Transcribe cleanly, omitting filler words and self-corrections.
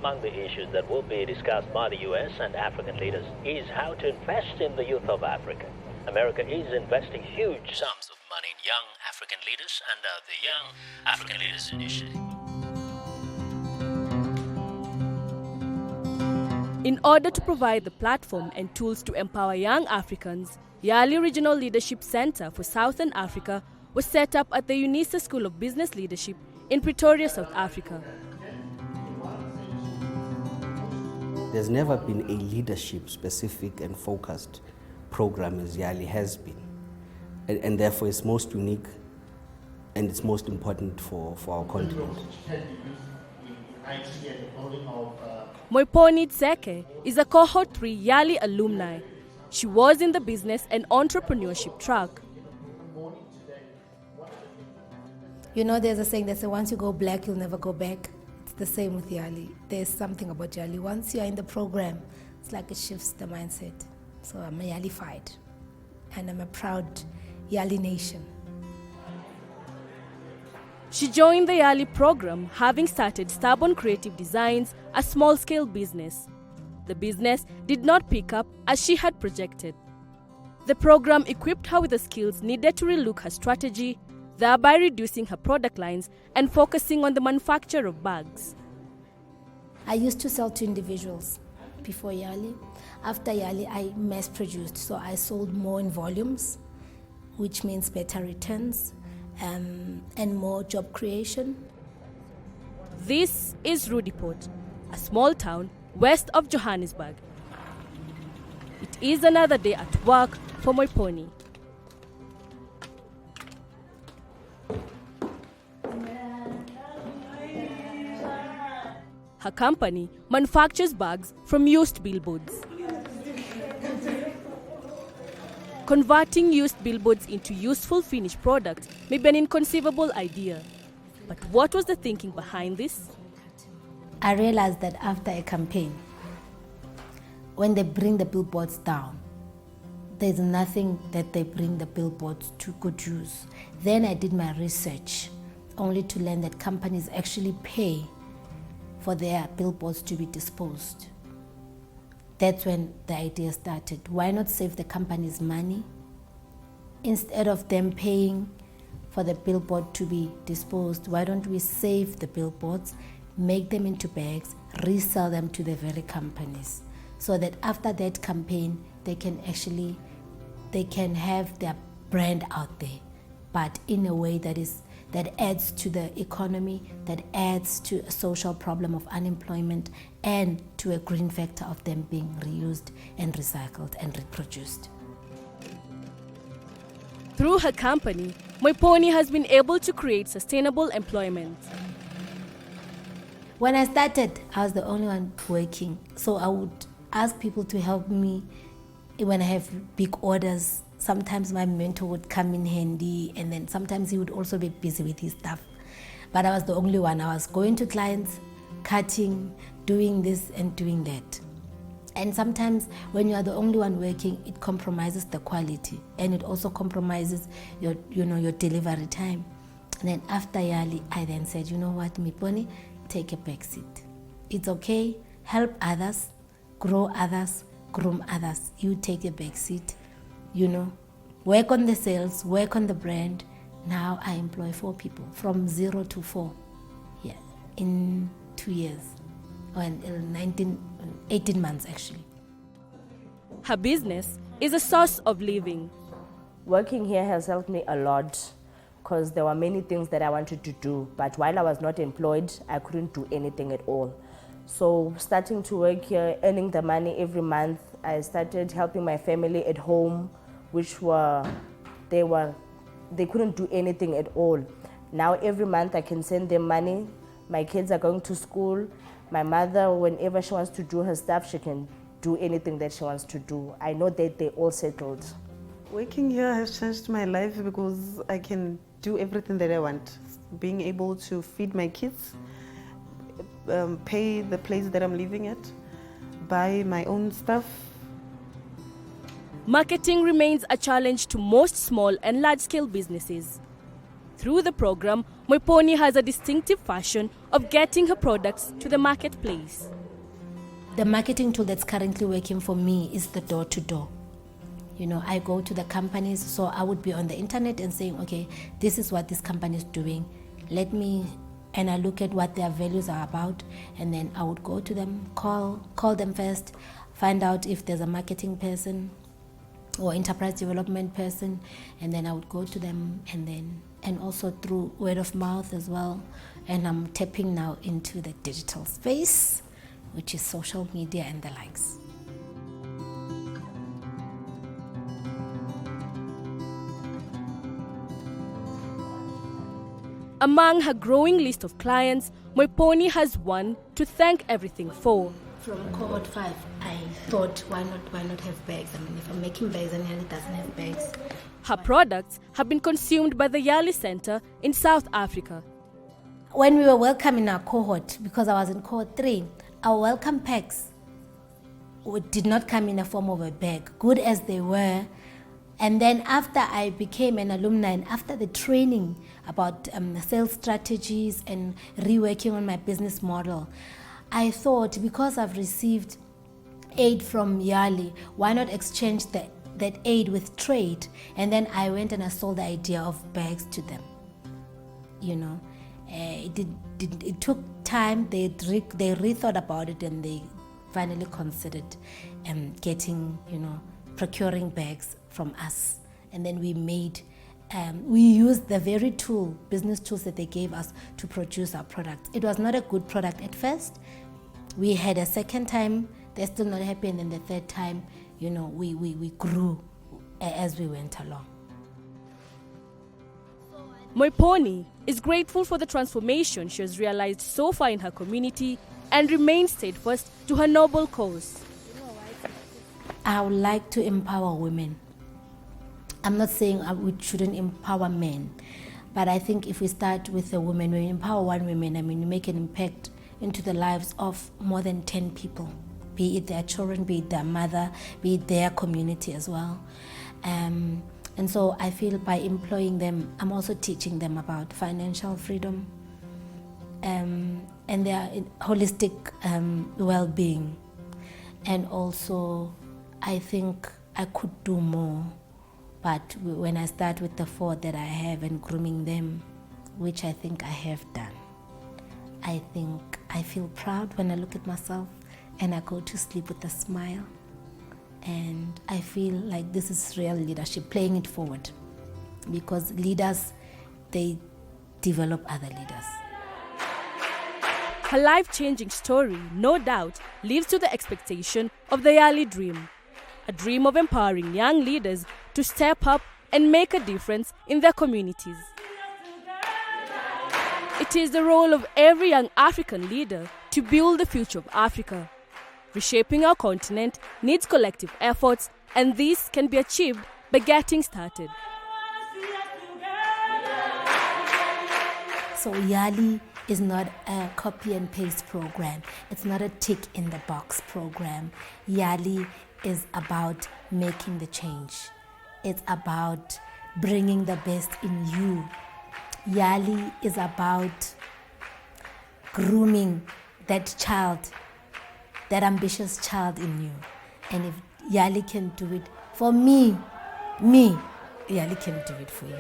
Among the issues that will be discussed by the US and African leaders is how to invest in the youth of Africa. America is investing huge sums of money in young African leaders under the Young African Leaders Initiative. In order to provide the platform and tools to empower young Africans, Yali Regional Leadership Center for Southern Africa was set up at the UNISA School of Business Leadership in Pretoria, South Africa. There's never been a leadership-specific and focused program as Yali has been. And therefore it's most unique and it's most important for our continent. Moipone Tseke is a cohort 3 Yali alumni. She was in the business and entrepreneurship track. You know, there's a saying that says once you go black, you'll never go back. It's the same with Yali. There's something about Yali. Once you're in the program, it's like it shifts the mindset. So I'm a Yalified, and I'm a proud Yali nation. She joined the Yali program having started Stubborn Creative Designs, a small-scale business. The business did not pick up as she had projected. The program equipped her with the skills needed to relook her strategy, thereby reducing her product lines and focusing on the manufacture of bags. I used to sell to individuals before Yali. After Yali, I mass-produced, so I sold more in volumes, which means better returns and more job creation. This is Rudiport, a small town west of Johannesburg. It is another day at work for Moipone. Her company manufactures bags from used billboards. Converting used billboards into useful finished products may be an inconceivable idea. But what was the thinking behind this? I realized that after a campaign, when they bring the billboards down, there's nothing that they bring the billboards to good use. Then I did my research, only to learn that companies actually pay for their billboards to be disposed. That's when the idea started. Why not save the companies money? Instead of them paying for the billboard to be disposed, why don't we save the billboards, make them into bags, resell them to the very companies, so that after that campaign, they can have their brand out there, but in a way that adds to the economy, that adds to a social problem of unemployment, and to a green factor of them being reused and recycled and reproduced. Through her company, Moipone has been able to create sustainable employment. When I started, I was the only one working, so I would ask people to help me when I have big orders. Sometimes my mentor would come in handy, and then sometimes he would also be busy with his stuff. But I was the only one. I was going to clients, cutting, doing this and doing that. And sometimes when you are the only one working, it compromises the quality, and it also compromises your delivery time. And then after Yali, I then said, you know what, Moipone, take a back seat. It's okay, help others, grow others, groom others. You take a back seat. Work on the sales, work on the brand. Now I employ 4 people, from 0 to 4, in 2 years, or in 18 months actually. Her business is a source of living. Working here has helped me a lot, because there were many things that I wanted to do, but while I was not employed, I couldn't do anything at all. So starting to work here, earning the money every month, I started helping my family at home, which they couldn't do anything at all. Now every month I can send them money. My kids are going to school. My mother, whenever she wants to do her stuff, she can do anything that she wants to do. I know that they're all settled. Working here has changed my life because I can do everything that I want. Being able to feed my kids, pay the place that I'm living at, buy my own stuff. Marketing remains a challenge to most small and large-scale businesses. Through the program, Moipone has a distinctive fashion of getting her products to the marketplace. The marketing tool that's currently working for me is the door-to-door. You know, I go to the companies, so I would be on the internet and saying, okay, this is what this company is doing. And I look at what their values are about, and then I would go to them, call them first, find out if there's a marketing person or enterprise development person, and then I would go to them, and also through word of mouth as well. And I'm tapping now into the digital space, which is social media and the likes. Among her growing list of clients, Moipone has one to thank everything for. From cohort 5, I thought, why not have bags? I mean, if I'm making bags and Yali doesn't have bags. Her products have been consumed by the Yali Center in South Africa. When we were welcoming our cohort, because I was in cohort 3, our welcome packs did not come in a form of a bag, good as they were. And then after I became an alumni, and after the training about sales strategies and reworking on my business model, I thought, because I've received aid from Yali, why not exchange that aid with trade? And then I went and I sold the idea of bags to them. You know, it took time. They rethought about it, and they finally considered procuring bags from us. And then we used the very business tools that they gave us to produce our products. It was not a good product at first. We had a second time, they're still not happy, and then the third time, we grew as we went along. Moipone is grateful for the transformation she has realized so far in her community and remains steadfast to her noble cause. I would like to empower women. I'm not saying we shouldn't empower men, but I think if we start with the women, we empower one woman, we make an impact into the lives of more than 10 people, be it their children, be it their mother, be it their community as well. And so I feel by employing them, I'm also teaching them about financial freedom and their holistic well-being. And also, I think I could do more. But when I start with the 4 that I have and grooming them, which I think I have done, I think I feel proud when I look at myself and I go to sleep with a smile. And I feel like this is real leadership, playing it forward. Because leaders, they develop other leaders. Her life-changing story, no doubt, leads to the expectation of the Yali dream. A dream of empowering young leaders to step up and make a difference in their communities. It is the role of every young African leader to build the future of Africa. Reshaping our continent needs collective efforts, and this can be achieved by getting started. So Yali is not a copy and paste program. It's not a tick in the box program. Yali is about making the change. It's about bringing the best in you. Yali is about grooming that child, that ambitious child in you. And if Yali can do it for me, Yali can do it for you.